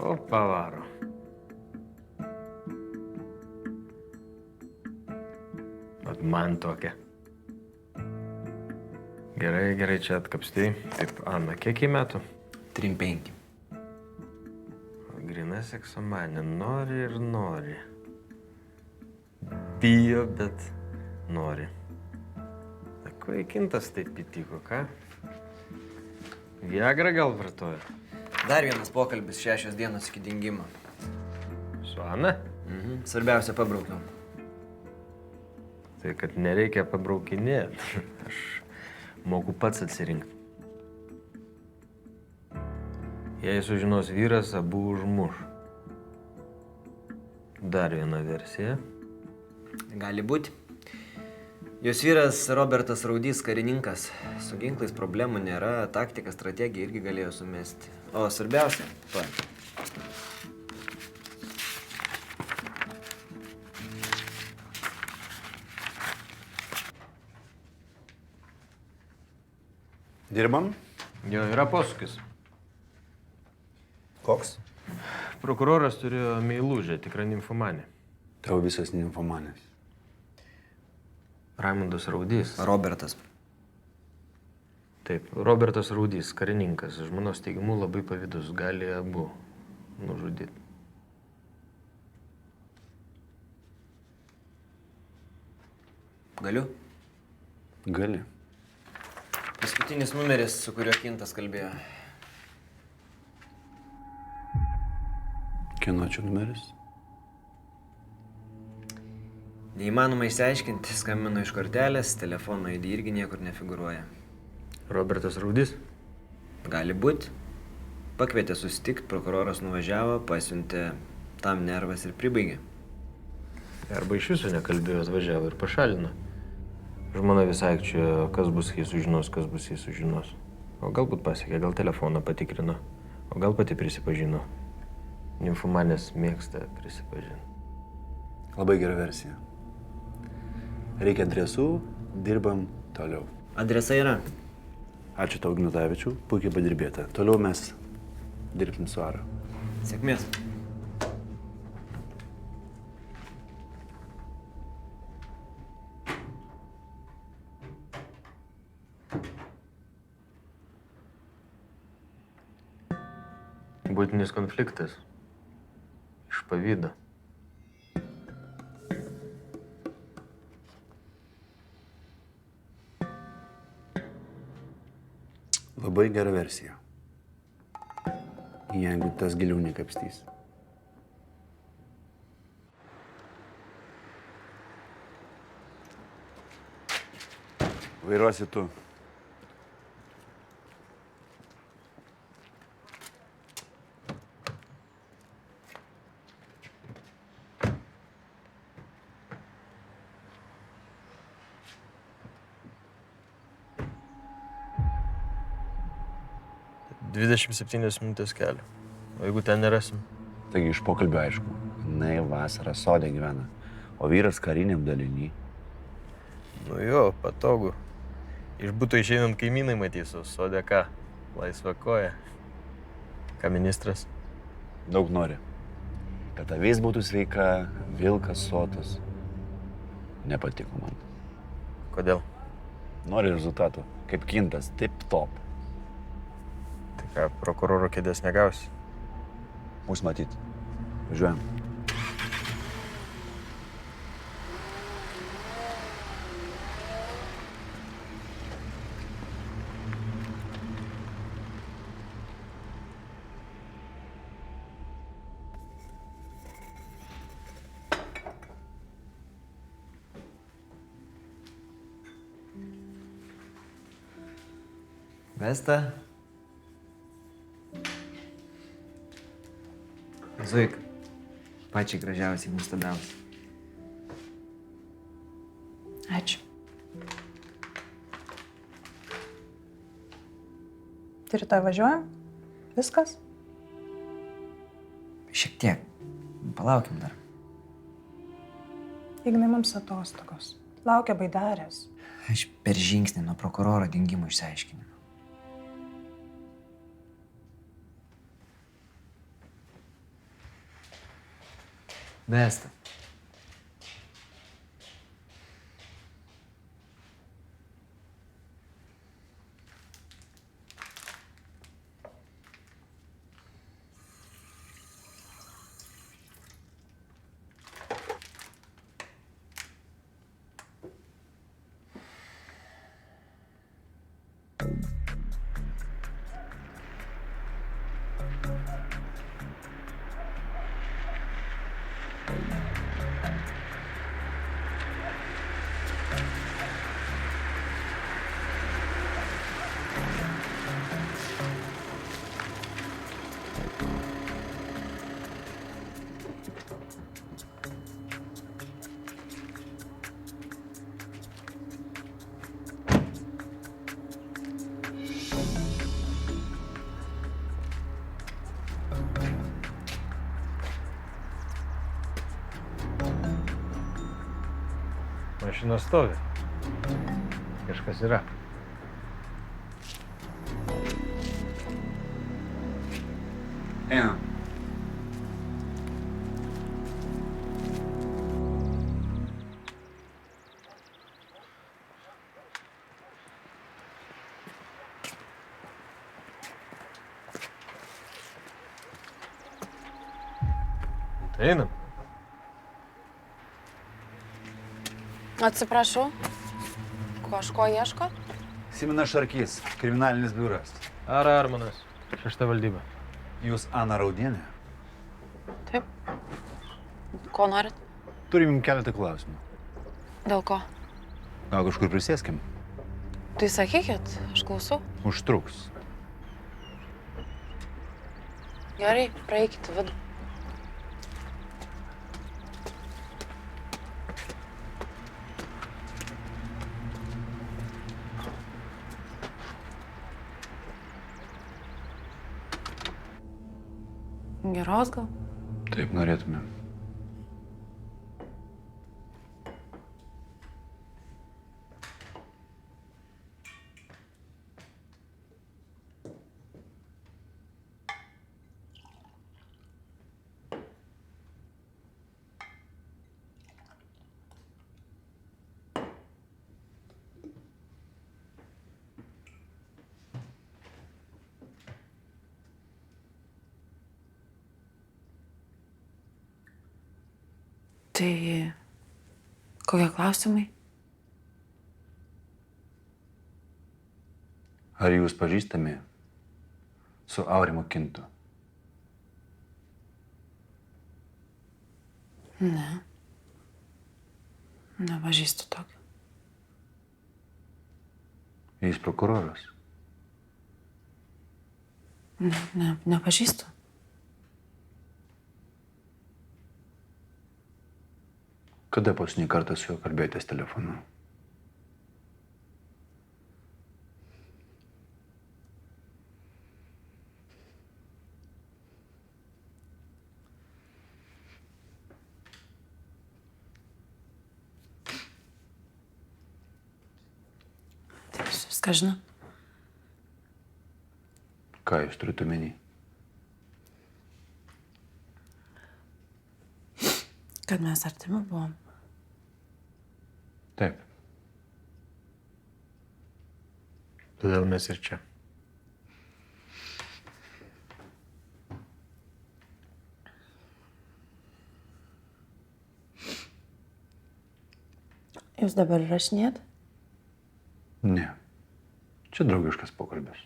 O pavaro. Vat man tokia. Gerai, čia atkapstai. Taip, Ana, kiek į metų? 3-5. Grina seksomanė, nori ir nori. Bijo, bet nori. Ko įkintas taip įtiko, ką? Viagra gal vartoja? Dar vienas pokalbis 6 dienos iki dingimo. Su Ana? Svarbiausia pabraukiau. Tai kad nereikia pabraukinėti. Aš moku pats atsirinkti. Jei sužinos vyras, abu užmuš. Dar viena versija. Gali būti. Jos vyras Robertas Raudys, karininkas. Su ginklais problemų nėra, taktika, strategija irgi galėjo sumesti. O svarbiausia, Dirbam? Jo, yra posūkis. Koks? Prokuroras turėjo meilužę, tikrą nimfomanę. Tavo visas nimfomanės. Raimundas Raudys. Robertas. Taip, Robertas Raudys, karininkas. Žmonos teigimu labai pavydus, gali abu nužudyti. Galiu? Gali. Paskutinis numeris, su kuriuo Kintas kalbėjo. Kieno čia numeris? Neįmanoma išsiaiškinti, skambino iš kortelės, telefono ID irgi niekur nefigūruoja. Robertas Raudys? Gali būti. Pakvietė susitikti, prokuroras nuvažiavo, pasiuntė tam nervas ir pribaigė. Arba iš viso nekalbėjo, atvažiavo ir pašalino. Žmona visai čia, kas bus, kai sužinos, kas bus, jei sužinos. O galbūt pasiekė, gal telefoną patikrino, o gal pati prisipažino. Nimfomanės mėgsta prisipažinti. Labai gera versija. Reikia adresų, dirbam toliau. Adresai yra. Ačiū tau, Ignatavičiau, puikiai padirbėta. Toliau mes dirbsim su Ara. Sėkmės. Būtinis konfliktas. Iš pavydo. Labai gera versija. Jeigu tas giliau nekapstys. Vairuosi tu. Dvidešimt 7 minutės kelio. O jeigu ten nerasim? Taigi iš pokalbio aišku, jinai vasarą sode gyvena, o vyras kariniam daliny. Nu jo, patogu. Iš buto išeinant kaimynai matysiu, sode ką? Laisva koja. Ką ministras? Daug nori. Kad avis būtų sveika, vilkas sotus. Nepatiko man. Kodėl? Nori rezultatų, kaip Kintas, tip top. Tai ką, prokuroro kėdės negausi? Mūsų matyt. Važiuojam. Vesta. Zuik. Pačiai gražiausiai, nuostabiausiai. Ačiū. Tai rytoj važiuojam? Viskas? Šiek tiek. Palaukim dar. Ignai, mums atostogos. Laukia baidarės. Aš per žingsnį nuo prokuroro dingimo išsiaiškinimo. Vesta. Mašina stovi. Kažkas yra. Einam. Tai einam. Atsiprašau, kažko ieško? Simonas Šarkys, kriminalinis biuras. Ar Armanas? 6 valdyba. Jūs Ana Raudienė? Taip. Ko norit? Turim jums keletą klausimų. Dėl ko? Gal kažkur prisėskim? Tai sakykit, aš klausau. Užtruks. Gerai, praeikit vidų. Geros gal? Taip norėtume. Tai kokie klausimai? Ar jūs pažįstami su Aurimu Kintu? Ne. Nepažįstu tokio. Jis prokuroras. Nepažįstu. Kada paskutinį kartą su juo kalbėjotės telefonu? Tai jūs viską žinot? Ką jūs turite omeny? Kad mes artimi buvom. Taip. Todėl mes ir čia. Jūs dabar įrašinėt? Ne. Čia draugiškas pokalbis.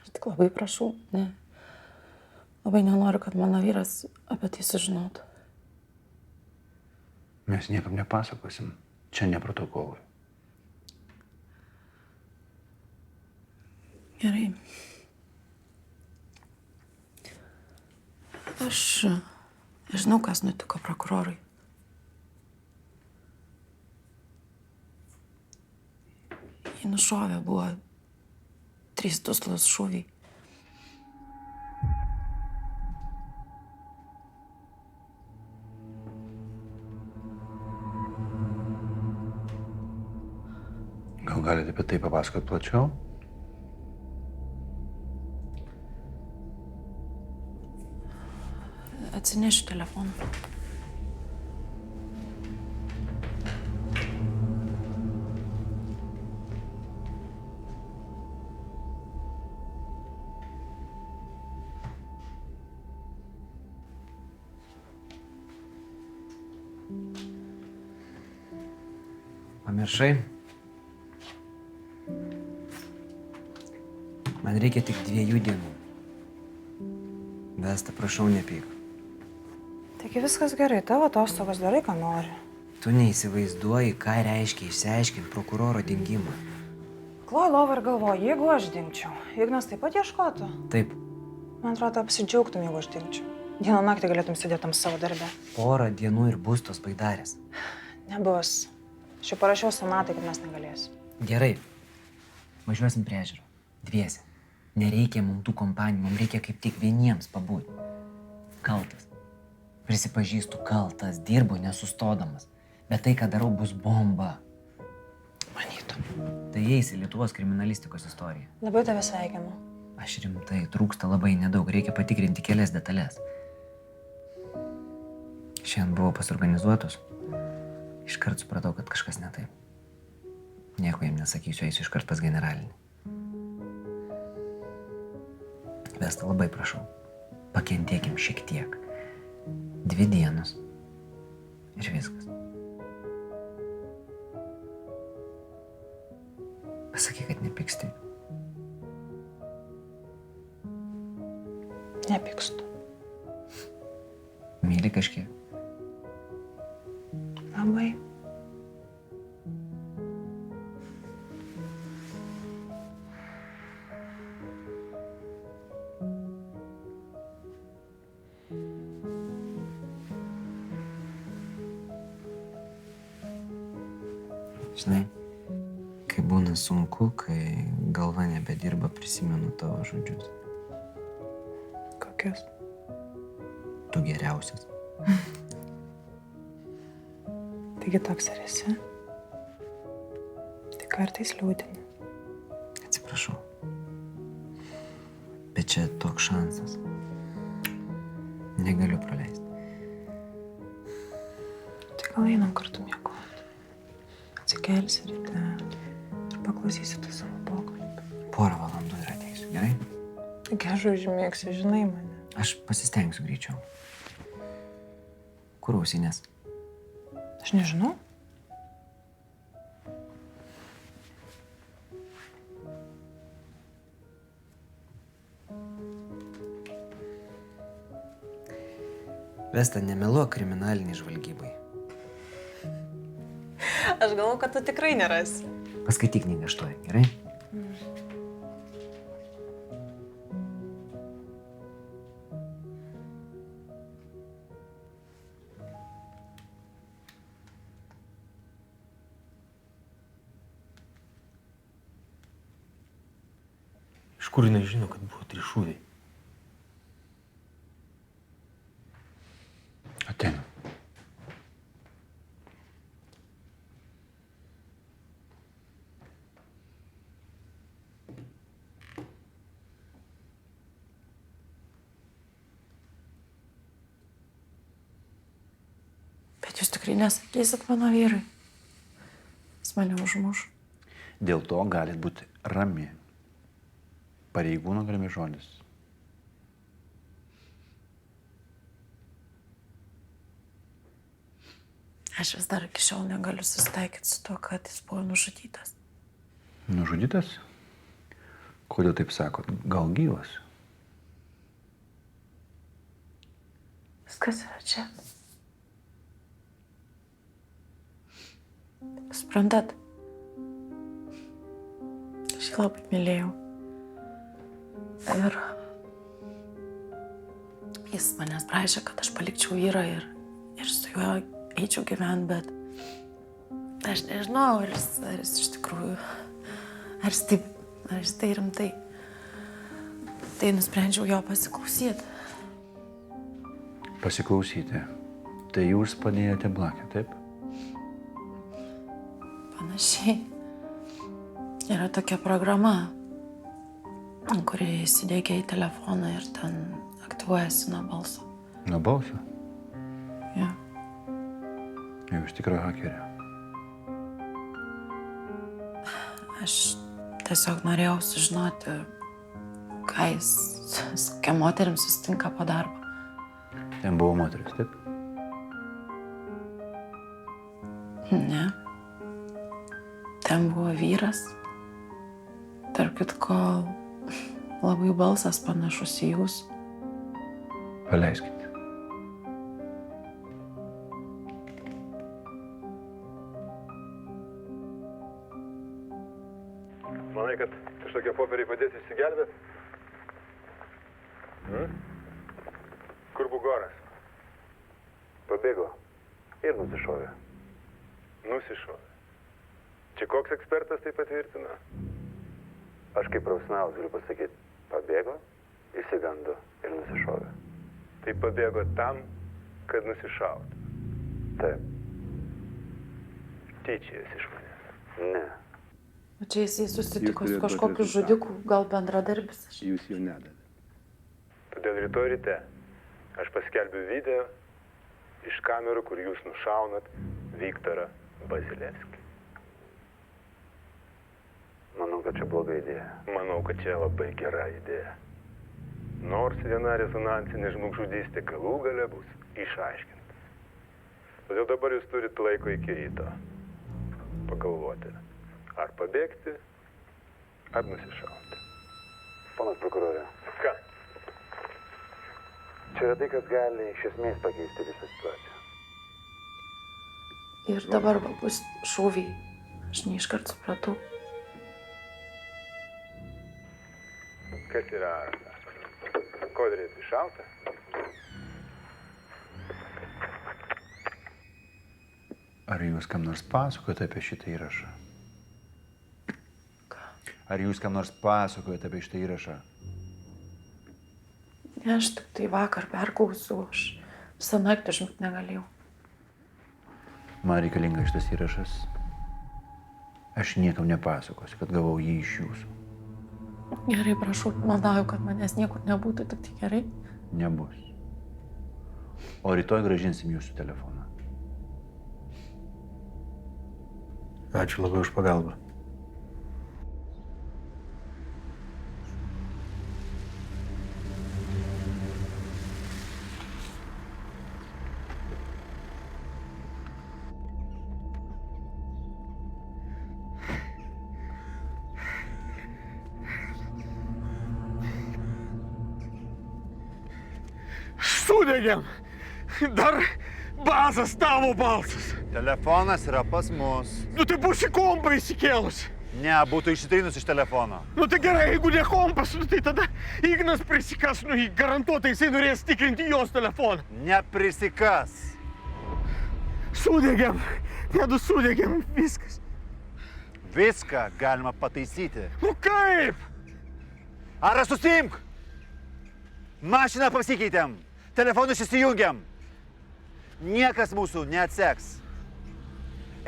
Aš tik labai prašau, ne. Labai nenoriu, kad mano vyras apie tai sužinotų. Mes niekam nepasakosim. Čia ne protokolui. Gerai. Aš žinau, kas nutiko prokurorui. Jį nušovė, buvo 3 duslos šūviai. Gal galite apie tai papasakot plačiau? atsinešiu telefoną. Pamiršai? Man reikia tik 2 dienų. Vesta, prašau, nepyk. Taigi viskas gerai, tavo atostogos darai, ką nori. Tu neįsivaizduoji, ką reiškia išsiaiškinti prokuroro dingimą. Kloju lovą ir galvoju, jeigu aš dingčiau, Ignas taip pat ieškotų. Taip, Man atrodo, apsidžiaugtum, jeigu aš dingčiau. Dieną naktį galėtum sėdėti tam savo darbę. porą dienų ir bus tos baidarės. Nebus. Aš jau parašiau sonatai, kad mes negalėsim. Gerai. Važiuosim prie ežero. Dviese. Nereikia mums tų kompanijų, mums reikia kaip tik vieniems pabūti. Kaltas. Prisipažįstu, kaltas. Dirbu nesustodamas. Bet tai, ką darau, bus bomba. Manytum. Tai eisi Lietuvos kriminalistikos istorija. Labai tave sveikinu. Aš rimtai, trūksta labai nedaug, reikia patikrinti kelias detalės. Šiandien buvau pas organizuotus. Iškart supratau, kad kažkas ne taip. Nieko jam nesakysiu, eisiu iškart pas generalinį. Vesta, labai prašau, pakentėkim šiek tiek. 2 dienos. Ir viskas. Pasakyk, kad nepyksti. Nepykstu. Myli kažkiek. Labai. Žinai, kai būna sunku, kai galva nebedirba, prisimenu tavo žodžius. Kokius? Tu geriausias. Taigi toks ir esi. Tik kartais liūdini. Atsiprašau. Bet čia toks šansas. Negaliu praleisti. Tai gal einam kartu miegoti. Atsikelsi ryte ir paklausysi tą savo pokalbį. Porą valandų ir ateisiu, gerai? Taigi aš užmėgsiu, žinai mane. Aš pasistengsiu greičiau. Kur ausinės? Aš nežinau. Vesta, nemeluok kriminaliniai žvalgybai. Aš galvoju, kad tu tikrai nerasi. Paskaityk knygą aštuoj, gerai? Iš kur jinai žino, kad buvo 3 šūviai? Ateinu. Bet jūs tikrai nesakysit mano vyrui. Jis mane užmuš. Dėl to galit būti rami. Pareigūno garbės žodis. Aš vis dar iki šiol negaliu susitaikyti su tuo, kad jis buvo nužudytas. Nužudytas? Kodėl taip sakot? Gal gyvas? Viskas yra čia. Suprantat? Aš jį labai mylėjau. Ir jis manęs prašė, kad aš palikčiau vyrą ir su juo eičiau gyventi, bet aš nežinau, ar jis iš tikrųjų, ar jis tai rimtai. Tai nusprendžiau jo pasiklausyti. Pasiklausyti. Tai jūs padėjote Blakę, taip? Panašiai. Yra tokia programa, kuri įsidėgia į telefoną ir ten aktyvuojasi nuo balso. Nubausiu. Ja. Jau iš tikrųjų hakerė. Aš tiesiog norėjau sužinoti, ką jis su kokia moterim susitinka po darbo. Ten buvo moteris, taip? Ne. Ten buvo vyras. Tarp kitko, labai balsas panašus į jūsų. Paleiskite. Manai, kad kažkokie popieriai padės išsigelbėt? Kur Bugoras? Pabėgo ir nusišovė. Nusišovė. Čia koks ekspertas tai patvirtina? Aš kaip profesionalas galiu pasakyti, pabėgo, išsigando ir nusišovė. Tai pabėgo tam, kad nusišautų. Taip. Tyčijas iš manęs. Ne. O čia jisai susitiko Jūs su turėjot kažkokiu duoti žudiku, gal bendradarbis. Jūs jau nedavė. Todėl rytoj ryte aš paskelbiu video iš kamerų, kur jūs nušaunat Viktorą Bazilevskį. Manau, kad čia bloga idėja. Manau, kad čia labai gera idėja. Nors viena rezonansinė žmogžudystė galų gale bus išaiškinta. Todėl dabar jūs turite laiko iki ryto pagalvoti, ar pabėgti, ar nusišauti. Ponas prokurorė, Ką? čia yra tai, kas gali iš esmės pakeisti visą situaciją. Ir dabar va bus šūviai. Aš neiškart supratau. Kas yra? Ko daryti? Šauta? Ar jūs kam nors pasakojate apie šitą įrašą? Ką? Ar jūs kam nors pasakojate apie šitą įrašą? Ne, aš tik tai vakar perklausiau, aš visą naktį užmigt negalėjau. Man reikalingas šitas įrašas. Aš niekam nepasakosiu, kad gavau jį iš jūsų. Gerai, prašau, maldauju, kad manęs niekur nebūtų, tik tai gerai. Nebus. O rytoj grąžinsim jūsų telefoną. Ačiū labai už pagalbą. Sudegėm. Dar bazas tavo balsas. Telefonas yra pas mus. Nu tai būsi kompą įsikėlus. Ne, būtų išsitrinus iš telefono. Nu tai gerai, jeigu ne kompas, nu tai tada Ignas prisikas, nu jį garantuotai jisai norės tikrinti jos telefoną. Neprisikas. Sudegėm. Nedu sudegėm. Viskas. Viską galima pataisyti. Nu kaip? Ar susimk? Mašiną pasikeitėm. Telefonus įsijungiam. Niekas mūsų neatseks.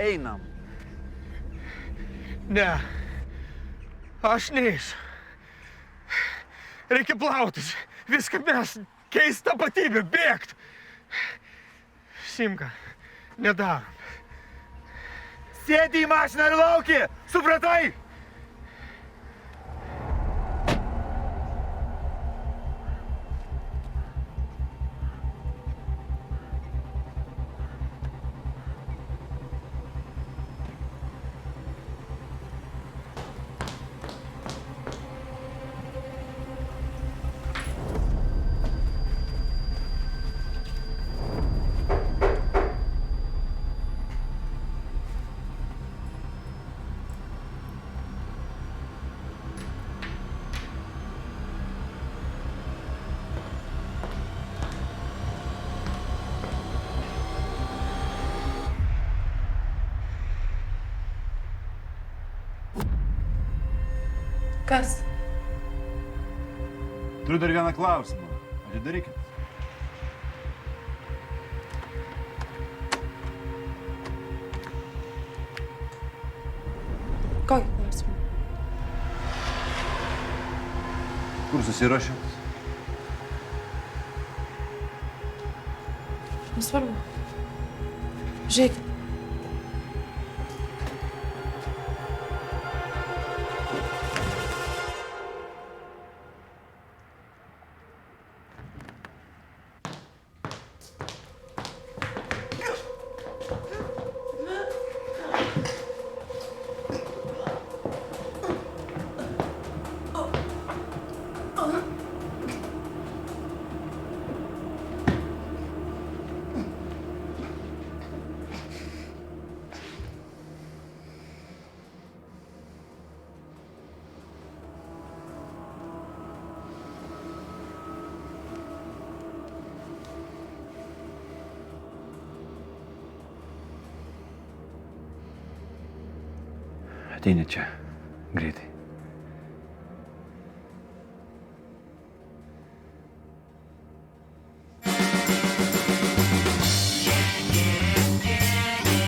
Einam. Ne. Aš neisiu. Reikia plautis. Viską mes. Keist tapatybę. Bėgt. Simka. Nedarom. Sėdi į mašiną ir lauki. Supratai? Kas? Turiu dar vieną klausimą. Atidarykit. Kokį klausimą? Kur susiruošėt? Nesvarbu. Žiūrėk. Ateini čia. Greitai.